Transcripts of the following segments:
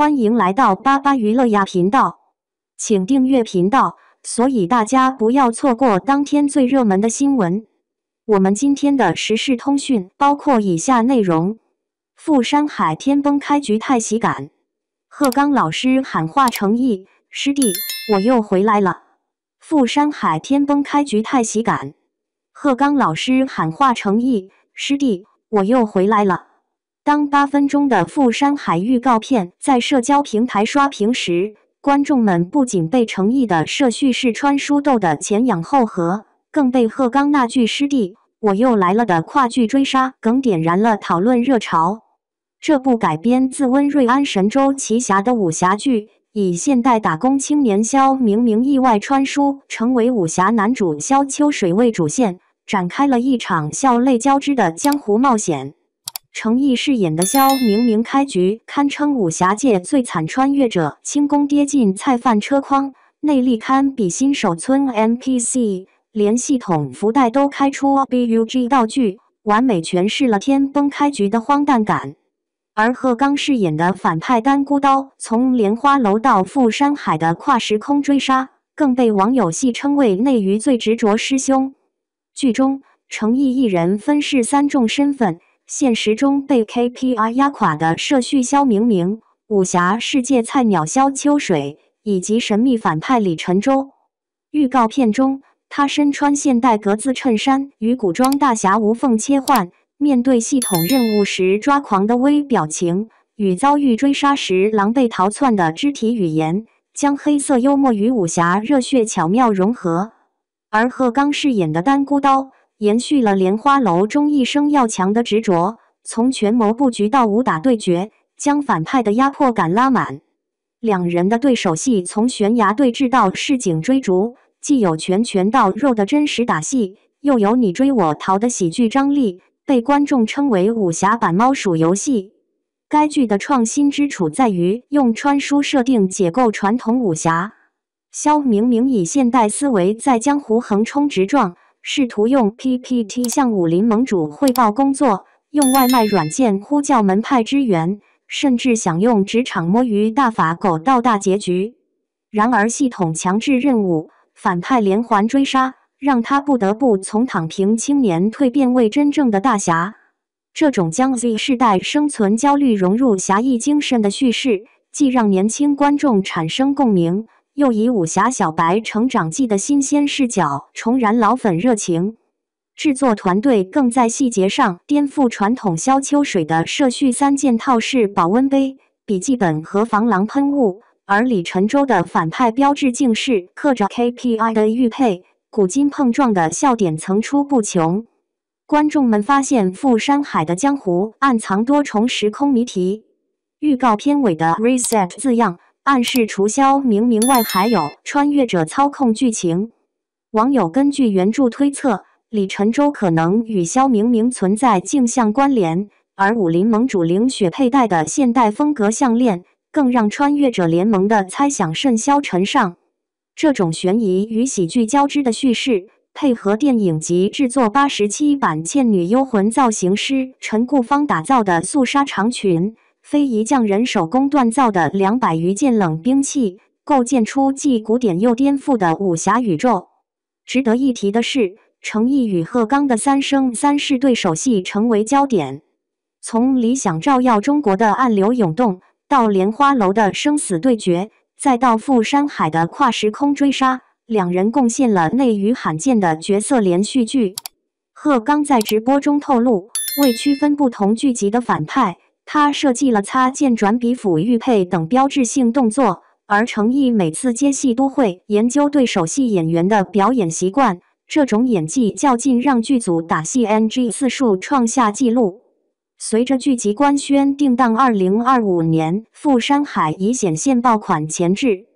欢迎来到巴巴娱乐呀频道，请订阅频道，所以大家不要错过当天最热门的新闻。我们今天的时事通讯包括以下内容：富山海天崩开局太喜感，贺刚老师喊话诚意，师弟，我又回来了。富山海天崩开局太喜感，贺刚老师喊话诚意，师弟，我又回来了。当8分钟的富山海预告片在社交平台刷屏时，观众们不仅被诚意的摄叙事川书逗得前仰后合，更被贺刚那句师弟我又来了的跨剧追杀梗点燃了讨论热潮。这部改编自温瑞安神州奇侠的武侠剧，以现代打工青年萧明明意外穿书成为武侠男主萧秋水为主线，展开了一场笑泪交织的江湖冒险。诚意饰演的萧明明开局堪称武侠界最惨穿越者，轻功跌进菜贩车筐，内力堪比新手村 NPC， 连系统福袋都开出 BUG 道具，完美诠释了天崩开局的荒诞感。而贺刚饰演的反派丹孤刀，从莲花楼到富山海的跨时空追杀，更被网友戏称为内娱最执着师兄。剧中，诚意一人分饰3重身份。现实中被 KPI 压垮的摄叙萧明明，武侠世界菜鸟萧秋水，以及神秘反派李晨舟。预告片中，他身穿现代格子衬衫，与古装大侠无缝切换，面对系统任务时抓狂的微表情，与遭遇追杀时狼狈逃窜的肢体语言，将黑色幽默与武侠热血巧妙融合。而贺刚饰演的丹孤刀，延续了莲花楼中一生要强的执着，从权谋布局到武打对决，将反派的压迫感拉满。两人的对手戏从悬崖对峙到市井追逐，既有拳到肉的真实打戏，又有你追我逃的喜剧张力，被观众称为武侠版猫鼠游戏。该剧的创新之处在于用穿书设定解构传统武侠。萧明明以现代思维在江湖横冲直撞，试图用 PPT 向武林盟主汇报工作，用外卖软件呼叫门派支援，甚至想用职场摸鱼大法狗到大结局。然而系统强制任务，反派连环追杀，让他不得不从躺平青年蜕变为真正的大侠。这种将 Z 世代生存焦虑融入侠义精神的叙事，既让年轻观众产生共鸣，又以武侠小白成长记的新鲜视角重燃老粉热情。制作团队更在细节上颠覆传统萧秋水的摄叙3件套式保温杯、笔记本和防狼喷雾，而李晨舟的反派标志竟是刻着 KPI 的玉佩，古今碰撞的笑点层出不穷。观众们发现富山海的江湖暗藏多重时空谜题。预告片尾的 Reset 字样暗示除萧明明外还有穿越者操控剧情。网友根据原著推测，李晨舟可能与萧明明存在镜像关联，而武林盟主凌雪佩戴的现代风格项链，更让穿越者联盟的猜想甚嚣尘上。这种悬疑与喜剧交织的叙事，配合电影级制作87版《倩女幽魂》造型师陈顾芳打造的素纱长裙，非遗匠人手工锻造的200余件冷兵器，构建出既古典又颠覆的武侠宇宙。值得一提的是，诚意与贺刚的3生3世对手戏成为焦点。从理想照耀中国的暗流涌动，到莲花楼的生死对决，再到富山海的跨时空追杀，两人贡献了内娱罕见的角色连续剧。贺刚在直播中透露，为区分不同剧集的反派，他设计了擦剑、转笔斧、玉佩等标志性动作，而诚意每次接戏都会研究对手戏演员的表演习惯，这种演技较劲让剧组打戏 NG 次数创下纪录。随着剧集官宣定档2025年，富山海已显现爆款前置。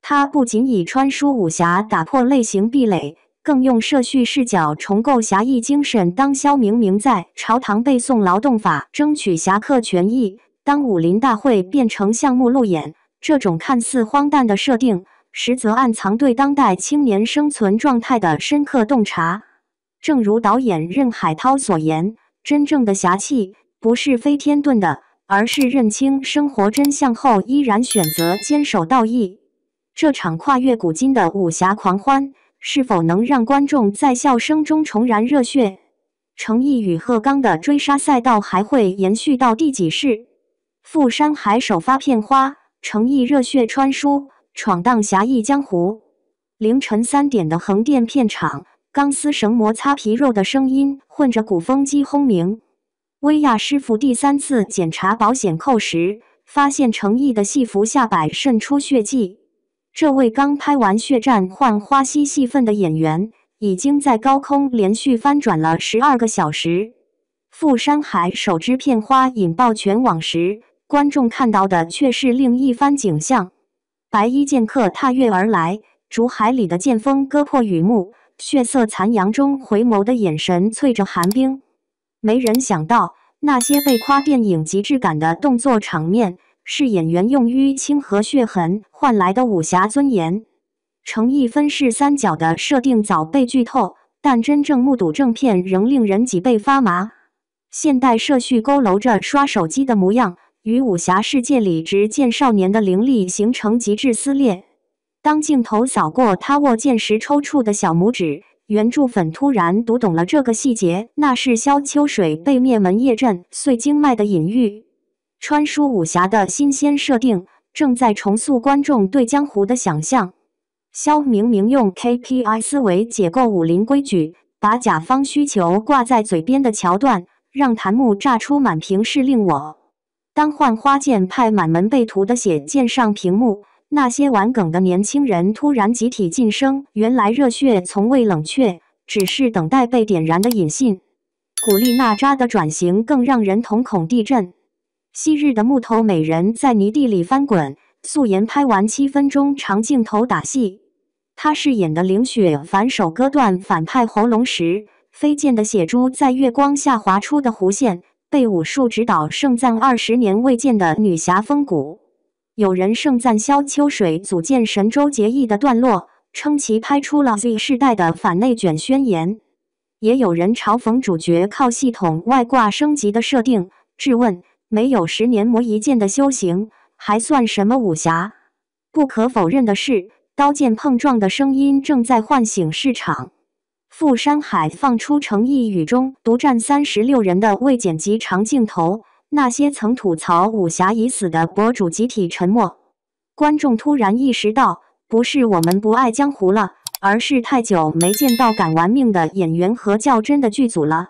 他不仅以穿书武侠打破类型壁垒，更用摄叙视角重构侠义精神。当萧明明在朝堂背诵劳动法，争取侠客权益；当武林大会变成项目路演，这种看似荒诞的设定，实则暗藏对当代青年生存状态的深刻洞察。正如导演任海涛所言，真正的侠气不是飞天遁的，而是认清生活真相后依然选择坚守道义。这场跨越古今的武侠狂欢，是否能让观众在笑声中重燃热血？程毅与贺刚的追杀赛道还会延续到第几世？富山海首发片花，程毅热血穿书，闯荡侠义江湖。凌晨3点的横店片场，钢丝绳摩擦皮肉的声音混着鼓风机轰鸣。薇娅师傅第3次检查保险扣时，发现程毅的戏服下摆渗出血迹。这位刚拍完《血战》换花溪戏份的演员，已经在高空连续翻转了12个小时。富山海首支片花引爆全网时，观众看到的却是另一番景象。白衣剑客踏月而来，竹海里的剑锋割破雨幕，血色残阳中回眸的眼神淬着寒冰。没人想到，那些被夸电影极致感的动作场面，是演员用淤青和血痕换来的武侠尊严。程毅分饰三角的设定早被剧透，但真正目睹正片仍令人脊背发麻。现代摄续佝偻着刷手机的模样，与武侠世界里执剑少年的凌厉形成极致撕裂。当镜头扫过他握剑时抽搐的小拇指，原著粉突然读懂了这个细节，那是萧秋水被灭门夜阵碎经脉的隐喻。穿书武侠的新鲜设定，正在重塑观众对江湖的想象。萧明明用 KPI 思维解构武林规矩，把甲方需求挂在嘴边的桥段，让弹幕炸出满屏是令我。当换花剑派满门被屠的血溅上屏幕，那些玩梗的年轻人突然集体晋升，原来热血从未冷却，只是等待被点燃的引信。古力娜扎的转型更让人瞳孔地震。昔日的木头美人在泥地里翻滚，素颜拍完7分钟长镜头打戏。她饰演的凌雪反手割断反派喉咙时，飞溅的血珠在月光下划出的弧线，被武术指导盛赞20年未见的女侠风骨。有人盛赞萧秋水组建神州结义的段落，称其拍出了 Z 世代的反内卷宣言。也有人嘲讽主角靠系统外挂升级的设定，质问没有10年磨一剑的修行，还算什么武侠？不可否认的是，刀剑碰撞的声音正在唤醒市场。富山海放出程毅雨中独占36人的未剪辑长镜头，那些曾吐槽武侠已死的博主集体沉默。观众突然意识到，不是我们不爱江湖了，而是太久没见到敢玩命的演员和较真的剧组了。